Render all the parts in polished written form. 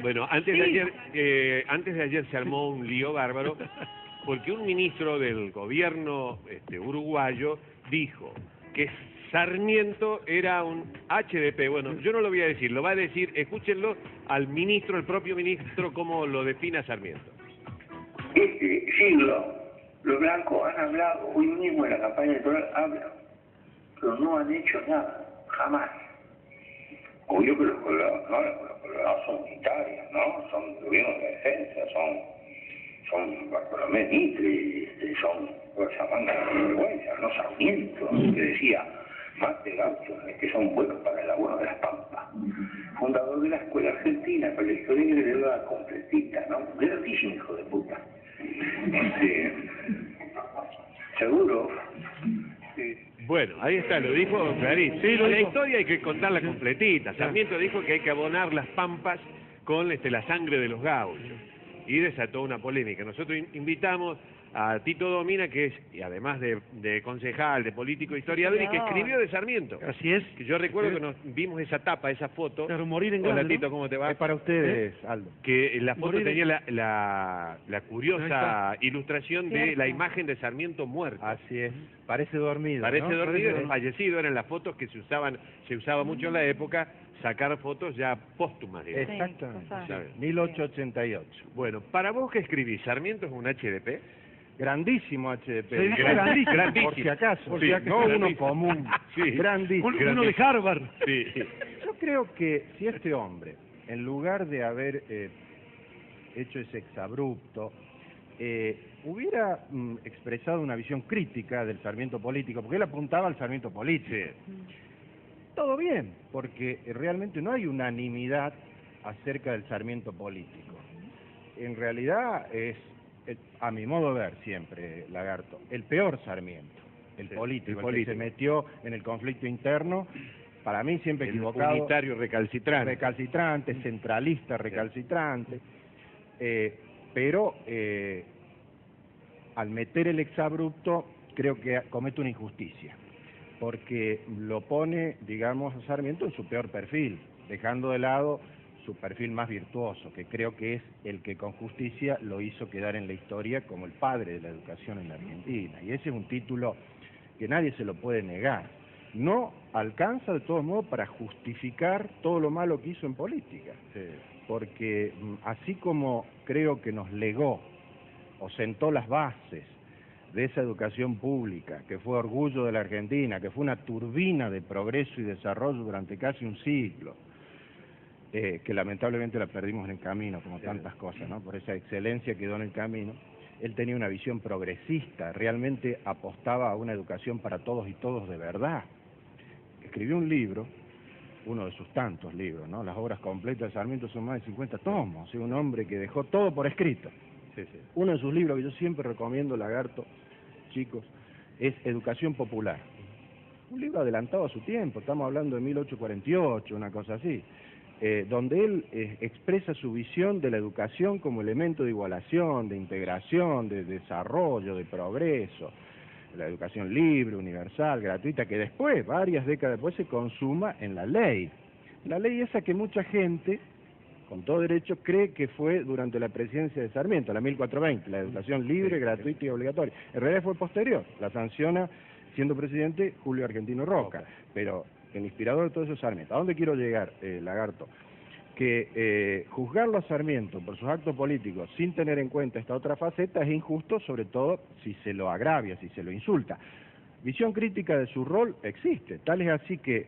Bueno, antes de ayer se armó un lío bárbaro porque un ministro del gobierno uruguayo dijo que Sarmiento era un HDP. Bueno, yo no lo voy a decir, lo va a decir, escúchenlo al ministro, el propio ministro, cómo lo define a Sarmiento. Este siglo, los blancos han hablado, hoy mismo en la campaña electoral hablan, pero no han hecho nada, jamás. Obvio que los colorados son militares, ¿no? Son gobiernos de defensa, son Bartolomé Mitre, son Rosamanga de vergüenza, no Sarmiento, que decía, mate gauchos, que son buenos para el abono de las pampas. Fundador de la escuela argentina, para la historia de la completita, ¿no? Grandísimo hijo de puta. Seguro. Bueno, ahí está, lo dijo Clarín. Sí, la historia hay que contarla completita. Sarmiento dijo que hay que abonar las pampas con la sangre de los gauchos. Y desató una polémica. Nosotros invitamos a Tito Domina, que es, y además de concejal, de político, historiador, y que escribió de Sarmiento. Así es. Que yo recuerdo que nos vimos esa tapa, esa foto. Claro, morir en Hola, grande, Tito, ¿no? ¿cómo te va? Es para ustedes, Aldo. Que la foto Morir tenía la curiosa ilustración de la imagen de Sarmiento muerto. Así es. Parece dormido, Parece ¿no? dormido, fallecido. Eran las fotos que se usaba mucho en la época, sacar fotos ya póstumas. Digamos. Exactamente. Sí. 1888. Bueno, para vos que escribís, ¿Sarmiento es un HDP? Grandísimo HDP. Se dice grandísimo. Por si acaso. Sí, no uno grandísimo. común. Sí. Grandísimo. Uno de Harvard. Sí. Yo creo que si este hombre, en lugar de haber hecho ese exabrupto, hubiera expresado una visión crítica del Sarmiento político, porque él apuntaba al Sarmiento político. Sí. Todo bien, porque realmente no hay unanimidad acerca del Sarmiento político. En realidad es, a mi modo de ver siempre, Lagarto, el peor Sarmiento, el político, el que se metió en el conflicto interno, para mí siempre equivocado. Unitario recalcitrante. Recalcitrante, centralista recalcitrante, pero al meter el exabrupto creo que comete una injusticia, porque lo pone, digamos, a Sarmiento en su peor perfil, dejando de lado su perfil más virtuoso, que creo que es el que con justicia lo hizo quedar en la historia como el padre de la educación en la Argentina. Y ese es un título que nadie se lo puede negar. No alcanza de todos modos para justificar todo lo malo que hizo en política, porque así como creo que nos legó o sentó las bases de esa educación pública, que fue orgullo de la Argentina, que fue una turbina de progreso y desarrollo durante casi un siglo, que lamentablemente la perdimos en el camino, como tantas cosas, ¿no? Por esa excelencia quedó en el camino. Él tenía una visión progresista, realmente apostaba a una educación para todos y todos de verdad. Escribió un libro, uno de sus tantos libros, ¿no? Las obras completas de Sarmiento son más de 50 tomos, ¿sí? Un hombre que dejó todo por escrito. Uno de sus libros que yo siempre recomiendo, Lagarto, chicos, es Educación Popular. Un libro adelantado a su tiempo, estamos hablando de 1848, una cosa así, donde él expresa su visión de la educación como elemento de igualación, de integración, de desarrollo, de progreso, la educación libre, universal, gratuita, que después, varias décadas después, se consuma en la ley. La ley esa que mucha gente, con todo derecho, cree que fue durante la presidencia de Sarmiento, la 1420, la educación libre, gratuita y obligatoria. En realidad fue posterior, la sanciona, siendo presidente, Julio Argentino Roca, pero el inspirador de todo eso es Sarmiento. ¿A dónde quiero llegar, Lagarto? Que juzgarlo a Sarmiento por sus actos políticos sin tener en cuenta esta otra faceta es injusto, sobre todo si se lo agravia, si se lo insulta. Visión crítica de su rol existe, tal es así que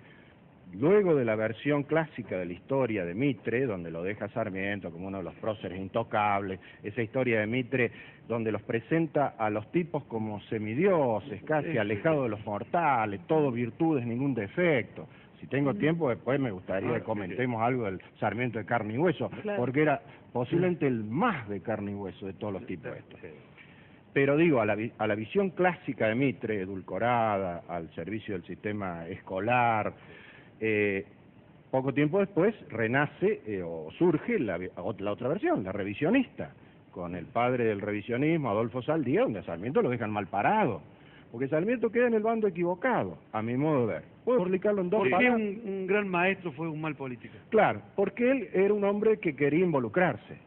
luego de la versión clásica de la historia de Mitre, donde lo deja Sarmiento como uno de los próceres intocables, esa historia de Mitre donde los presenta a los tipos como semidioses, casi alejados de los mortales, todo virtudes, ningún defecto. Si tengo tiempo, después me gustaría que comentemos algo del Sarmiento de carne y hueso, porque era posiblemente el más de carne y hueso de todos los tipos estos. Pero digo, a la visión clásica de Mitre, edulcorada, al servicio del sistema escolar, poco tiempo después renace o surge la otra versión, la revisionista, con el padre del revisionismo, Adolfo Saldía, donde a Sarmiento lo dejan mal parado, porque Sarmiento queda en el bando equivocado, a mi modo de ver. Puedo explicarlo en dos ¿Por qué palabras. un gran maestro fue un mal político? Claro, porque él era un hombre que quería involucrarse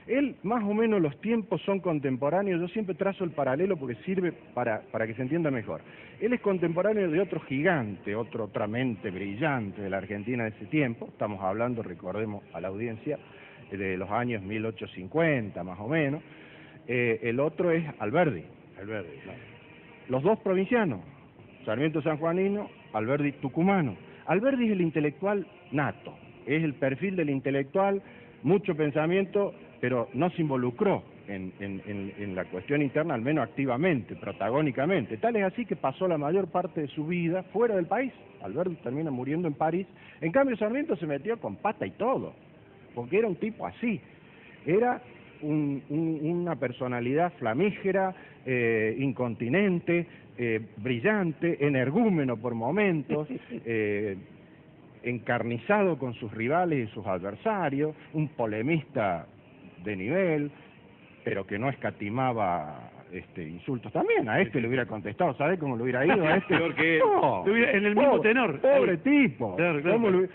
Él, más o menos, los tiempos son contemporáneos. Yo siempre trazo el paralelo porque sirve para que se entienda mejor. Él es contemporáneo de otro gigante, otra mente brillante de la Argentina de ese tiempo. Estamos hablando, recordemos a la audiencia, de los años 1850, más o menos. El otro es Alberdi. Alberdi, claro. Los dos provincianos, Sarmiento sanjuanino, Alberdi tucumano. Alberdi es el intelectual nato, es el perfil del intelectual, mucho pensamiento, pero no se involucró en la cuestión interna, al menos activamente, protagónicamente. Tal es así que pasó la mayor parte de su vida fuera del país. Alberdi termina muriendo en París. En cambio, Sarmiento se metió con pata y todo, porque era un tipo así. Era una personalidad flamígera, incontinente, brillante, energúmeno por momentos, encarnizado con sus rivales y sus adversarios, un polemista de nivel, pero que no escatimaba insultos también. A le hubiera contestado, ¿sabés cómo le hubiera ido a Peor que él. No, En el mismo tenor. Pobre tipo. Claro, claro. ¿Cómo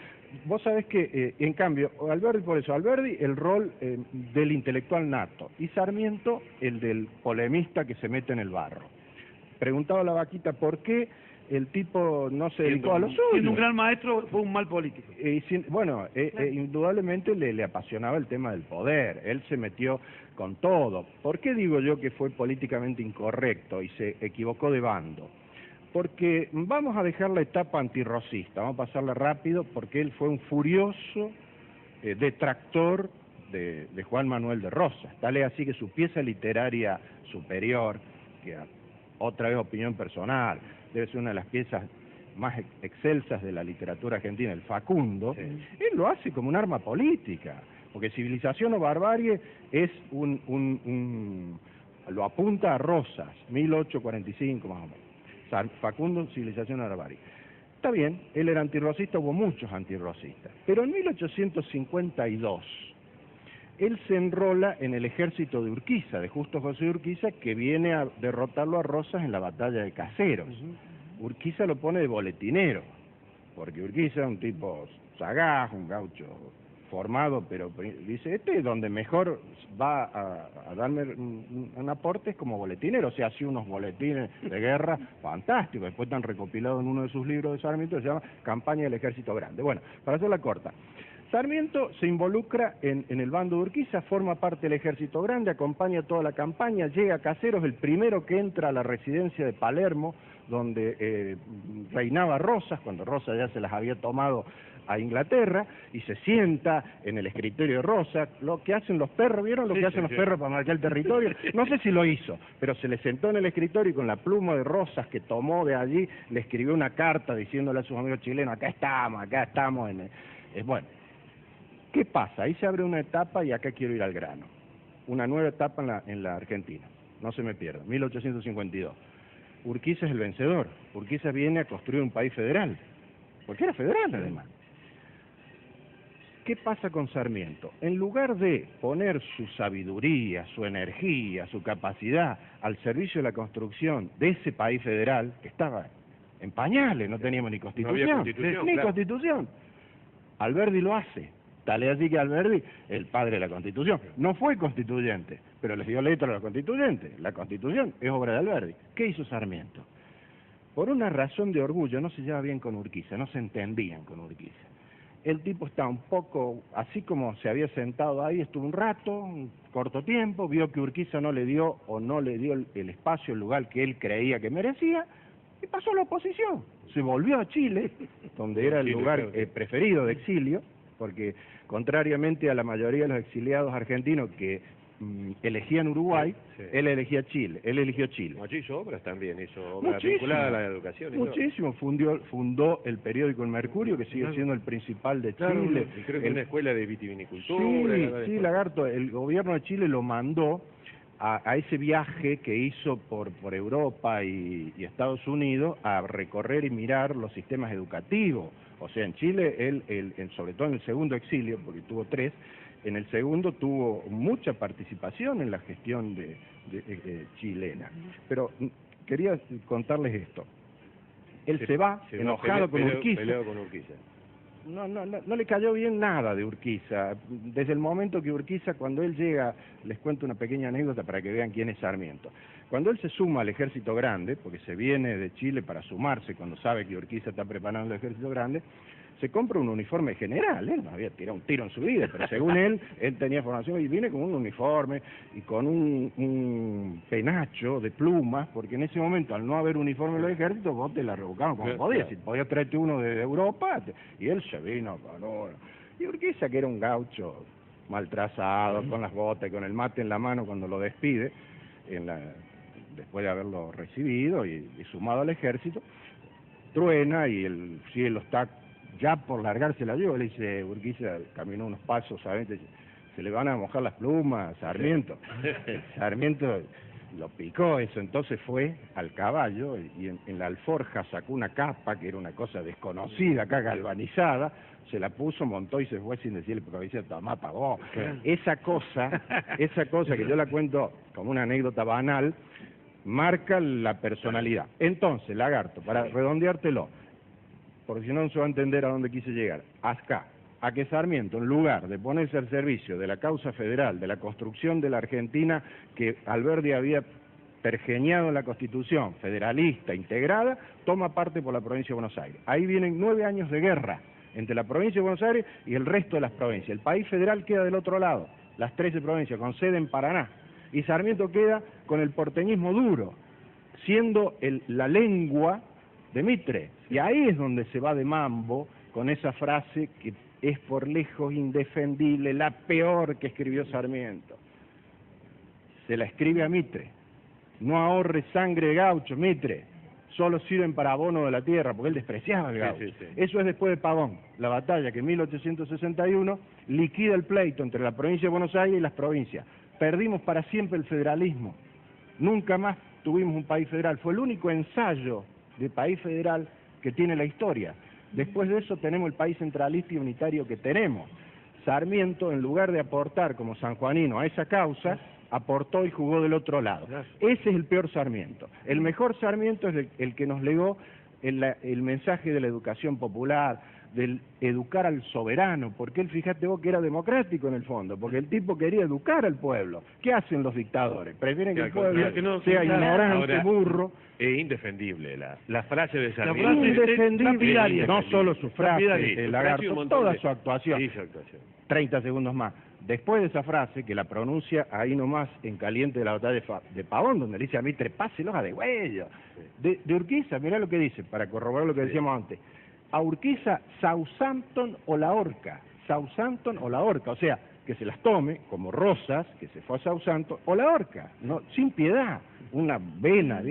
Vos sabés que, en cambio, Alberdi, el rol del intelectual nato, y Sarmiento, el del polemista que se mete en el barro. Preguntaba la vaquita por qué el tipo no se dedicó a lo suyo. Siendo un gran maestro, fue un mal político. Indudablemente le apasionaba el tema del poder. Él se metió con todo. ¿Por qué digo yo que fue políticamente incorrecto y se equivocó de bando? Porque vamos a dejar la etapa antirrosista, vamos a pasarla rápido, porque él fue un furioso detractor de Juan Manuel de Rosas. Tal es así que su pieza literaria superior, que otra vez opinión personal, debe ser una de las piezas más excelsas de la literatura argentina, el Facundo, sí. Él lo hace como un arma política, porque Civilización o Barbarie es lo apunta a Rosas, 1845 más o menos. Facundo, Civilización o Barbarie. Está bien, él era antirrosista, hubo muchos antirrosistas, pero en 1852 él se enrola en el ejército de Urquiza, de Justo José de Urquiza, que viene a derrotarlo a Rosas en la batalla de Caseros. Urquiza lo pone de boletinero, porque Urquiza es un tipo sagaz, un gaucho formado, pero dice, es donde mejor va a darme un aporte es como boletinero. O sea, hace unos boletines de guerra fantásticos, después están recopilados en uno de sus libros de Sarmiento, se llama Campaña del Ejército Grande. Bueno, para hacerla corta, Sarmiento se involucra en el bando de Urquiza, forma parte del Ejército Grande, acompaña toda la campaña, llega a Caseros, el primero que entra a la residencia de Palermo, donde reinaba Rosas, cuando Rosas ya se las había tomado a Inglaterra, y se sienta en el escritorio de Rosas, lo que hacen los perros, ¿vieron lo que hacen los perros para marcar el territorio? No sé si lo hizo, pero se le sentó en el escritorio y con la pluma de Rosas que tomó de allí, le escribió una carta diciéndole a sus amigos chilenos, acá estamos bueno. ¿Qué pasa? Ahí se abre una etapa y acá quiero ir al grano. Una nueva etapa en la Argentina, no se me pierda, 1852. Urquiza es el vencedor, Urquiza viene a construir un país federal, porque era federal además. ¿Qué pasa con Sarmiento? En lugar de poner su sabiduría, su energía, su capacidad al servicio de la construcción de ese país federal, que estaba en pañales, no teníamos ni constitución, no había constitución, ni constitución, Alberdi lo hace. Tal es así que Alberdi, el padre de la Constitución, no fue constituyente, pero les dio letra a la constituyente. La Constitución es obra de Alberdi. ¿Qué hizo Sarmiento? Por una razón de orgullo, no se lleva bien con Urquiza, no se entendían con Urquiza. El tipo está un poco, así como se había sentado ahí, estuvo un rato, un corto tiempo, vio que Urquiza no le dio el espacio, el lugar que él creía que merecía, y pasó a la oposición. Se volvió a Chile, donde era el lugar preferido de exilio, porque contrariamente a la mayoría de los exiliados argentinos que elegían Uruguay, él eligió Chile. Allí hizo obras también, hizo obras vinculadas a la educación. Muchísimo, fundó el periódico El Mercurio, que sigue siendo el principal de Chile. Y creo que una escuela de vitivinicultura. Sí, Lagarto, el gobierno de Chile lo mandó a ese viaje que hizo por Europa y Estados Unidos a recorrer y mirar los sistemas educativos. O sea, en Chile, él sobre todo en el segundo exilio, porque tuvo 3, en el segundo tuvo mucha participación en la gestión de chilena. Pero quería contarles esto. Él se va, enojado con Urquiza. Peleado con Urquiza. No le cayó bien nada de Urquiza. Desde el momento que Urquiza, cuando él llega, les cuento una pequeña anécdota para que vean quién es Sarmiento. Cuando él se suma al ejército grande, porque se viene de Chile para sumarse cuando sabe que Urquiza está preparando el ejército grande, se compra un uniforme general. Él no había tirado un tiro en su vida, pero según él tenía formación y viene con un uniforme y con un penacho de plumas, porque en ese momento, al no haber uniforme en los ejércitos, vos te la revocaban como podías. Si podías traerte uno de Europa, y él se vino con uno. Y Urquiza, que era un gaucho mal trazado, con las botas y con el mate en la mano cuando lo despide, después de haberlo recibido y sumado al ejército, truena y el cielo está ya por largarse la lluvia. Le dice Urquiza, caminó unos pasos, ¿sabes? Se le van a mojar las plumas, Sarmiento. Sarmiento lo picó eso, entonces fue al caballo y en la alforja sacó una capa, que era una cosa desconocida, acá galvanizada, se la puso, montó y se fue sin decirle, porque decía, tomá, pagó. Esa cosa que yo la cuento como una anécdota banal, marca la personalidad. Entonces, Lagarto, para redondeártelo, porque si no se va a entender a dónde quise llegar, acá, a que Sarmiento, en lugar de ponerse al servicio de la causa federal, de la construcción de la Argentina que Alberdi había pergeñado en la Constitución, federalista, integrada, toma parte por la provincia de Buenos Aires. Ahí vienen 9 años de guerra entre la provincia de Buenos Aires y el resto de las provincias. El país federal queda del otro lado, las 13 provincias, con sede en Paraná. Y Sarmiento queda con el porteñismo duro, siendo la lengua de Mitre. Y ahí es donde se va de mambo con esa frase que es por lejos indefendible, la peor que escribió Sarmiento. Se la escribe a Mitre. No ahorre sangre de gaucho, Mitre. Solo sirven para abono de la tierra, porque él despreciaba al gaucho. Sí. Eso es después de Pavón, la batalla que en 1861 liquida el pleito entre la provincia de Buenos Aires y las provincias. Perdimos para siempre el federalismo. Nunca más tuvimos un país federal. Fue el único ensayo de país federal que tiene la historia. Después de eso tenemos el país centralista y unitario que tenemos. Sarmiento, en lugar de aportar como sanjuanino a esa causa, aportó y jugó del otro lado. Ese es el peor Sarmiento. El mejor Sarmiento es el que nos legó el mensaje de la educación popular, del educar al soberano, porque él, fíjate vos, que era democrático en el fondo, porque el tipo quería educar al pueblo. ¿Qué hacen los dictadores? Prefieren que el pueblo sea ignorante, burro. Es indefendible la frase de Sarmiento. Indefendible, no solo su frase, Lagarto, toda su actuación. Sí, su actuación. 30 segundos más. Después de esa frase, que la pronuncia ahí nomás en caliente de la batalla de Pavón, donde le dice a Mitre, páselos a Degüello. De Urquiza, mirá lo que dice, para corroborar lo que decíamos antes. A Urquiza, Southampton o la horca. Southampton o la horca, o sea, que se las tome, como Rosas, que se fue a Southampton, o la horca, no, sin piedad, una vena.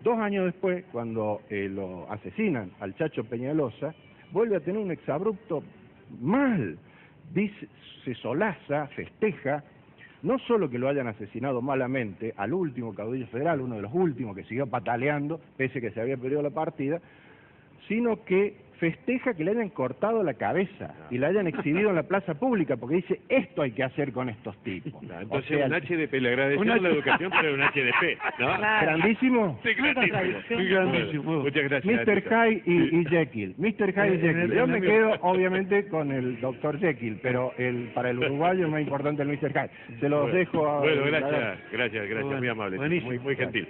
2 años después, cuando lo asesinan al Chacho Peñalosa, vuelve a tener un exabrupto mal. Dice, se solaza, festeja, no solo que lo hayan asesinado malamente al último caudillo federal, uno de los últimos que siguió pataleando, pese que se había perdido la partida, sino que festeja que le hayan cortado la cabeza y la hayan exhibido en la plaza pública, porque dice, esto hay que hacer con estos tipos. Entonces, o sea, un HDP, le agradecemos la educación, pero un HDP, ¿no? ¿Grandísimo? Sí, grandísimo. Bueno, muchas gracias. Mr. Hyde y Jekyll. Mr. Hyde y Jekyll. Yo me quedo, obviamente, con el Dr. Jekyll, pero para el uruguayo es más importante el Mr. Hyde. Se los dejo a... Bueno, gracias, muy amable, buenísimo. muy gentil.